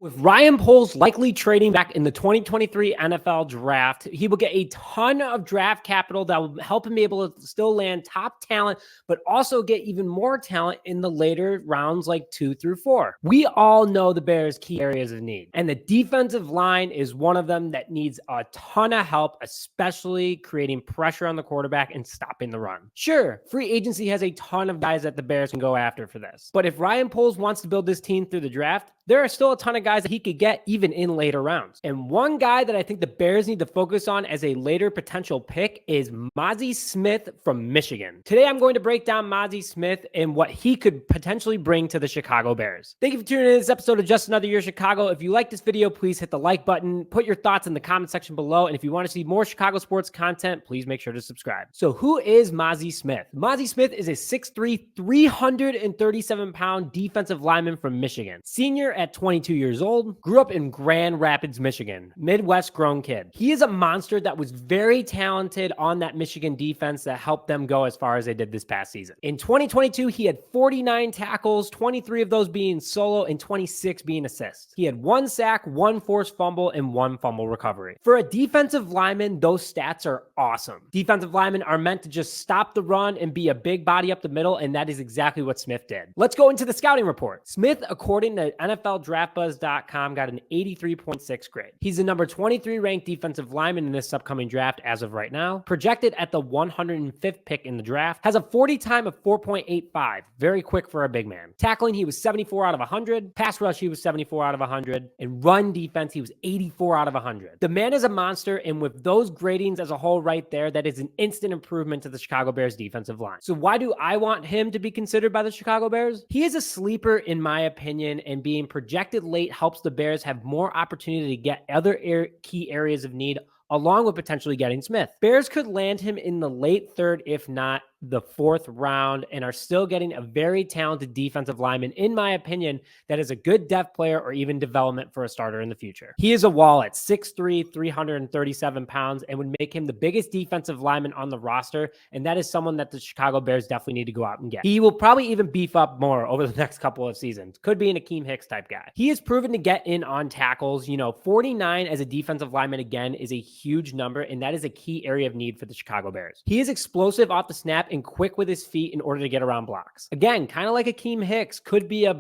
With Ryan Poles likely trading back in the 2023 NFL draft, he will get a ton of draft capital that will help him be able to still land top talent, but also get even more talent in the later rounds like 2 through 4. We all know the Bears' key areas of need, and the defensive line is one of them that needs a ton of help, especially creating pressure on the quarterback and stopping the run. Sure, free agency has a ton of guys that the Bears can go after for this, but if Ryan Poles wants to build this team through the draft, there are still a ton of guys that he could get even in later rounds. And one guy that I think the Bears need to focus on as a later potential pick is Mazi Smith from Michigan. Today, I'm going to break down Mazi Smith and what he could potentially bring to the Chicago Bears. Thank you for tuning in to this episode of Just Another Year Chicago. If you like this video, please hit the like button, put your thoughts in the comment section below. And if you want to see more Chicago sports content, please make sure to subscribe. So who is Mazi Smith? Mazi Smith is a 6'3", 337-pound defensive lineman from Michigan. Senior at 22 years old, grew up in Grand Rapids, Michigan, Midwest grown kid. He is a monster that was very talented on that Michigan defense that helped them go as far as they did this past season. In 2022, he had 49 tackles, 23 of those being solo and 26 being assists. He had 1 sack, 1 forced fumble, and 1 fumble recovery. For a defensive lineman, those stats are awesome. Defensive linemen are meant to just stop the run and be a big body up the middle, and that is exactly what Smith did. Let's go into the scouting report. Smith, according to NFLDraftBuzz.com, got an 83.6 grade. He's the number 23 ranked defensive lineman in this upcoming draft as of right now. Projected at the 105th pick in the draft. Has a 40 time of 4.85. Very quick for a big man. Tackling, he was 74 out of 100. Pass rush, he was 74 out of 100. And run defense, he was 84 out of 100. The man is a monster, and with those gradings as a whole right there, that is an instant improvement to the Chicago Bears defensive line. So why do I want him to be considered by the Chicago Bears? He is a sleeper in my opinion, and being projected late helps the Bears have more opportunity to get other key areas of need, along with potentially getting Smith. Bears could land him in the late 3rd, if not the 4th round, and are still getting a very talented defensive lineman, in my opinion, that is a good depth player or even development for a starter in the future. He is a wall at 6'3", 337 pounds, and would make him the biggest defensive lineman on the roster, and that is someone that the Chicago Bears definitely need to go out and get. He will probably even beef up more over the next couple of seasons. Could be an Akeem Hicks type guy. He is proven to get in on tackles. 49 as a defensive lineman, again, is a huge number, and that is a key area of need for the Chicago Bears. He is explosive off the snap and quick with his feet in order to get around blocks. Again, kind of like Akeem Hicks, could be the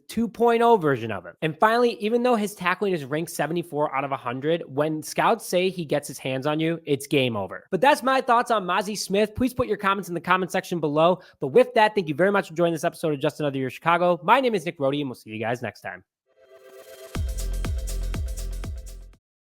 2.0 version of him. And finally, even though his tackling is ranked 74 out of 100, when scouts say he gets his hands on you, it's game over. But that's my thoughts on Mazi Smith. Please put your comments in the comment section below. But with that, thank you very much for joining this episode of Just Another Year Chicago. My name is Nick Rohde, and we'll see you guys next time.